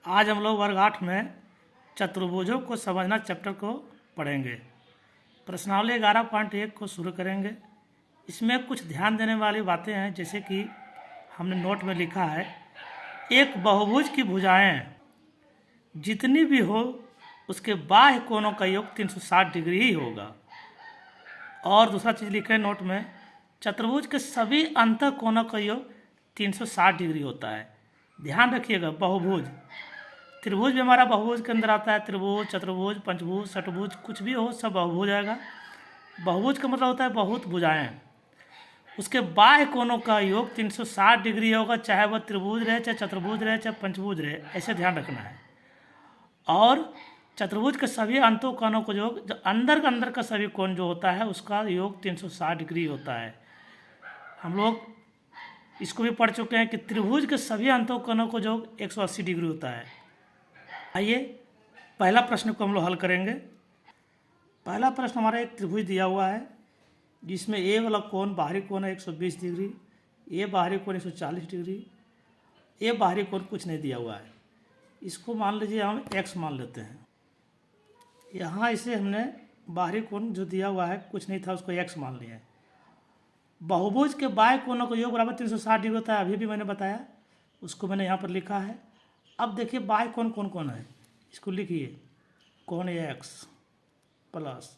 आज हम लोग वर्ग 8 में चतुर्भुजों को समझना चैप्टर को पढ़ेंगे। प्रश्नावली 11.1 को शुरू करेंगे। इसमें कुछ ध्यान देने वाली बातें हैं, जैसे कि हमने नोट में लिखा है, एक बहुभुज की भुजाएं जितनी भी हो उसके बाह्य कोणों का योग 360 डिग्री ही होगा। और दूसरा चीज़ लिखे नोट में, चतुर्भुज के सभी अंत कोणों का योग 360 डिग्री होता है। ध्यान रखिएगा, बहुभुज, त्रिभुज भी हमारा बहुभुज के अंदर आता है। त्रिभुज, चतुर्भुज, पंचभुज, षटभुज, कुछ भी हो सब बहुभुज आएगा। बहुभुज का मतलब होता है बहुत भुजाएं। उसके बाह्य कोणों का योग 360 डिग्री होगा, चाहे वह त्रिभुज रहे, चाहे चतुर्भुज रहे, चाहे पंचभुज रहे, ऐसे ध्यान रखना है। और चतुर्भुज के सभी अंतों कोणों को योग, जो अंदर का सभी कोण जो होता है उसका योग 360 डिग्री होता है। हम लोग इसको भी पढ़ चुके हैं कि त्रिभुज के सभी अंतों कोणों को योग 180 डिग्री होता है। आइए पहला प्रश्न को हम लोग हल करेंगे। पहला प्रश्न हमारा एक त्रिभुज दिया हुआ है जिसमें ए वाला कोण, बाहरी कोण है 120 डिग्री, ए बाहरी कोण 140 डिग्री, ए बाहरी कोण कुछ नहीं दिया हुआ है। इसको मान लीजिए हम x मान लेते हैं। यहाँ इसे हमने बाहरी कोण जो दिया हुआ है कुछ नहीं था, उसको x मान लिया है। बहुभुज के बाह्य कोणों का योग बराबर 360 डिग्री होता है, अभी भी मैंने बताया, उसको मैंने यहाँ पर लिखा है। अब देखिए बाह्य कोण कौन कौन है, इसको लिखिए। कोण x प्लस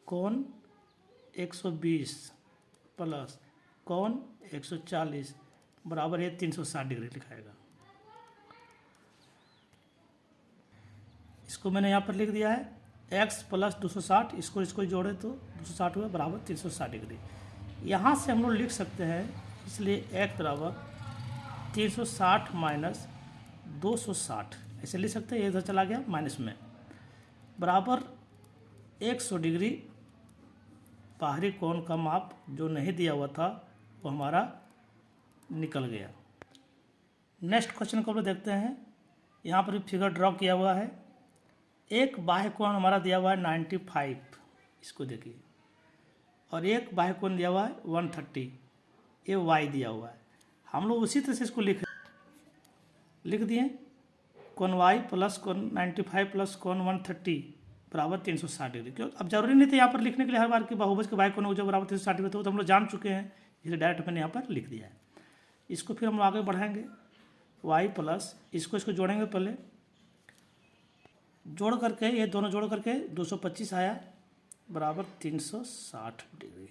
कोण 120 प्लस कोण 140 बराबर है 360 डिग्री लिखाएगा। इसको मैंने यहाँ पर लिख दिया है x प्लस 260, इसको जोड़े तो 260 हुआ बराबर 360 डिग्री। यहाँ से हम लोग लिख सकते हैं, इसलिए x बराबर 360 माइनस 260 ऐसे लिख सकते हैं। ये इधर चला गया माइनस में, बराबर 100 डिग्री बाहरी कोण का माप जो नहीं दिया हुआ था वो हमारा निकल गया। नेक्स्ट क्वेश्चन को हम लोग देखते हैं। यहाँ पर भी फिगर ड्रॉ किया हुआ है। एक बाह्य कोण हमारा दिया हुआ है 95, इसको देखिए, और एक बाह्य कोण दिया हुआ है 130, ये y दिया हुआ है। हम लोग उसी तरह से इसको लिख दिए। कोण y प्लस कोण 95 प्लस कोण 130 बराबर 360 डिग्री। क्यों, अब जरूरी नहीं था यहाँ पर लिखने के लिए हर बार कि बहुभुज के बाह्य कोण जो बराबर 360 डिग्री, तो हम लोग जान चुके हैं, इसलिए डायरेक्ट मैंने यहाँ पर लिख दिया है। इसको फिर हम लोग आगे बढ़ाएंगे। y प्लस इसको जोड़ेंगे, पहले जोड़ करके, ये दोनों जोड़ करके 225 आया बराबर 360 डिग्री।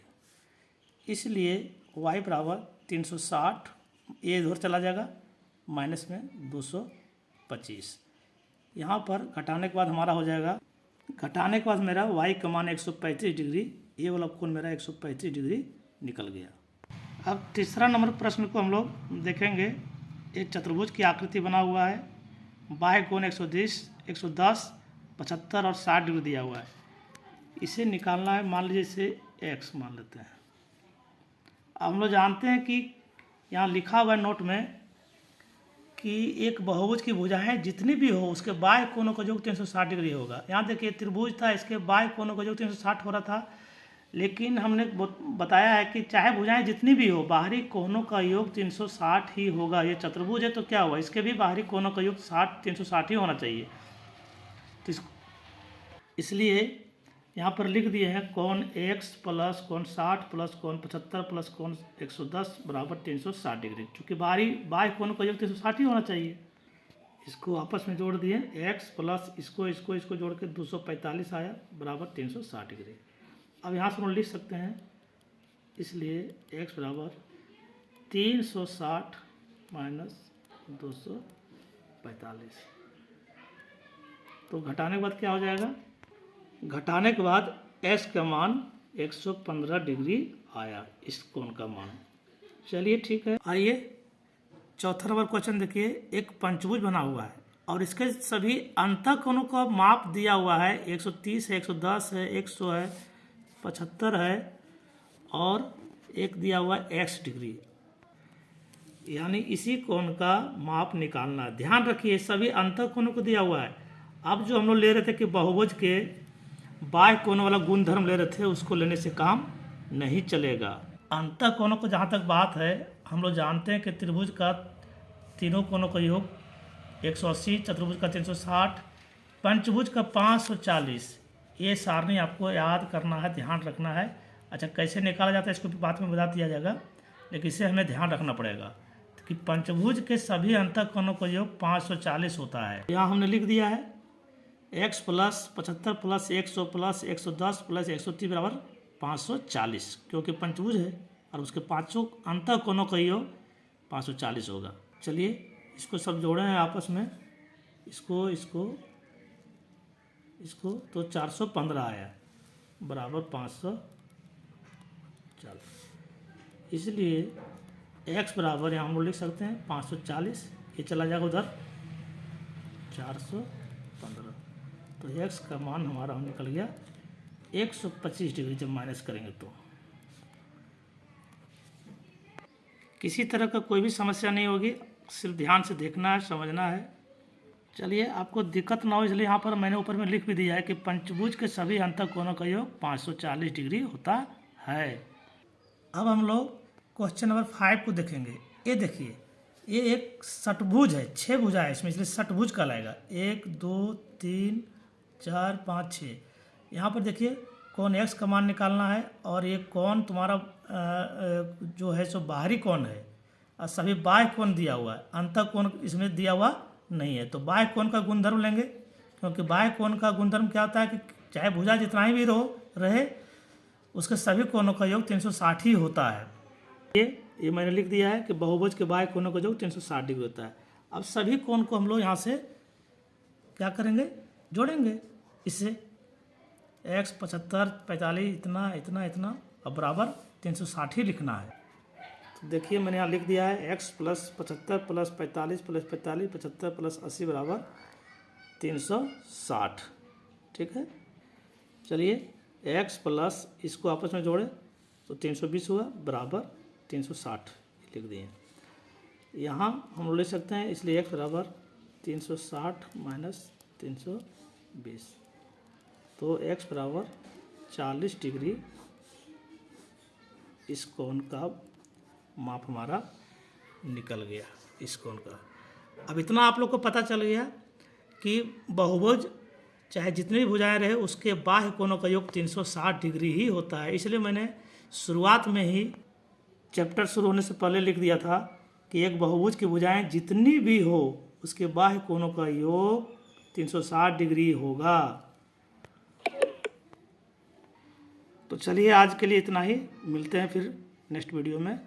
इसलिए y बराबर 360, ये इधर चला जाएगा माइनस में 225। यहाँ पर घटाने के बाद हमारा हो जाएगा, घटाने के बाद मेरा y का मान 135 डिग्री, ये वाला कोण मेरा 135 डिग्री निकल गया। अब तीसरा नंबर प्रश्न को हम लोग देखेंगे। एक चतुर्भुज की आकृति बना हुआ है, बाह्य कोण 110, 75 और 60 डिग्री दिया हुआ है। इसे निकालना है, मान लीजिए इसे x मान लेते हैं। अब हम लोग जानते हैं कि यहाँ लिखा हुआ है नोट में कि एक बहुभुज की भुजाएं जितनी भी हो उसके बाह्य कोणों का योग 360 डिग्री होगा। यहाँ देखिए त्रिभुज था, इसके बाह्य कोणों का योग 360 हो रहा था, लेकिन हमने बताया है कि चाहे भुजाएं जितनी भी हो बाहरी कोणों का योग 360 ही होगा। ये चतुर्भुज है तो क्या हुआ, इसके भी बाहरी कोणों का योग 360 ही होना चाहिए। तो इसलिए यहाँ पर लिख दिए हैं कोण x प्लस कोण 60 प्लस कोण 75 प्लस कोण 110 बराबर 360 डिग्री। चूँकि बाह्य कोण का योग 360 ही होना चाहिए। इसको आपस में जोड़ दिए, x प्लस इसको जोड़ के 245 आया बराबर 360 डिग्री। अब यहाँ से हम लिख सकते हैं, इसलिए x बराबर 360 माइनस 245। तो घटाने के बाद क्या हो जाएगा, घटाने के बाद x का मान 115 डिग्री आया, इस कोण का मान। चलिए ठीक है। आइए चौथा नंबर क्वेश्चन देखिए। एक पंचभुज बना हुआ है और इसके सभी अंत कोणों का माप दिया हुआ है, 130 है, 110 है, 100 है, 75 है और एक दिया हुआ है x डिग्री, यानी इसी कोण का माप निकालना। ध्यान रखिए सभी अंत कोणों को दिया हुआ है। अब जो हम लोग ले रहे थे कि बहुभुज के बाह्य कोण वाला गुणधर्म ले रहे थे, उसको लेने से काम नहीं चलेगा। अंत कोणों को जहाँ तक बात है, हम लोग जानते हैं कि त्रिभुज का तीनों कोणों का योग 180, चतुर्भुज का 360, पंचभुज का 540। ये सारणी आपको याद करना है, ध्यान रखना है। अच्छा, कैसे निकाला जाता है इसको बाद में बता दिया जाएगा, लेकिन इसे हमें ध्यान रखना पड़ेगा कि पंचभुज के सभी अंतःकोणों का योग 540 होता है। यहाँ हमने लिख दिया है x plus 75 plus 100 plus 110 plus 130 बराबर 540, क्योंकि पंचभुज है और उसके पाँचों अंतःकोणों का योग 540 होगा। चलिए इसको सब जोड़े हैं आपस में, इसको इसको इसको, तो 415 आया बराबर 540। इसलिए x बराबर यहाँ हम लोग लिख सकते हैं 540, ये चला जाएगा उधर 415, तो x का मान हमारा हम निकल गया 125 डिग्री जब माइनस करेंगे तो। किसी तरह का कोई भी समस्या नहीं होगी, सिर्फ ध्यान से देखना है, समझना है। चलिए, आपको दिक्कत ना हो इसलिए यहाँ पर मैंने ऊपर में लिख भी दिया है कि पंचभुज के सभी अंतःकोणों का योग 540 डिग्री होता है। अब हम लोग क्वेश्चन नंबर 5 को देखेंगे। ये देखिए, ये एक षटभुज है, 6 भुजा है इसमें, इसलिए षटभुज कहलाएगा। 1 2 3 4 5 6। यहाँ पर देखिए कोण x का मान निकालना है, और ये कोण तुम्हारा जो है सो बाहरी कोण है, और सभी बाह्य कोण दिया हुआ है, अंतःकोण इसमें दिया हुआ नहीं है। तो बाह्य कोण का गुणधर्म लेंगे, क्योंकि बाह्य कोण का गुणधर्म क्या होता है कि चाहे भुजा जितना ही भी रहे उसके सभी कोणों का योग 360 ही होता है। ये मैंने लिख दिया है कि बहुभुज के बाह्य कोणों का योग 360 डिग्री होता है। अब सभी कोण को हम लोग यहाँ से क्या करेंगे, जोड़ेंगे इससे। x 75 45 इतना इतना इतना, अब बराबर 360 ही लिखना है। तो देखिए मैंने यहाँ लिख दिया है x plus 75 plus 45 plus 45 75 plus 80 बराबर 360। ठीक है, चलिए x प्लस इसको आपस में जोड़े तो 320 हुआ बराबर 360 लिख दिए। यहाँ हम लोग लिख सकते हैं, इसलिए x बराबर 360 माइनस 320, तो x बराबर 40 डिग्री इस कोण का माप हमारा निकल गया, इस कोण का। अब इतना आप लोग को पता चल गया कि बहुभुज चाहे जितनी भी भुजाएं रहे उसके बाह्य कोणों का योग 360 डिग्री ही होता है। इसलिए मैंने शुरुआत में ही चैप्टर शुरू होने से पहले लिख दिया था कि एक बहुभुज की भुजाएं जितनी भी हो उसके बाह्य कोणों का योग 360 डिग्री होगा। तो चलिए आज के लिए इतना ही, मिलते हैं फिर नेक्स्ट वीडियो में।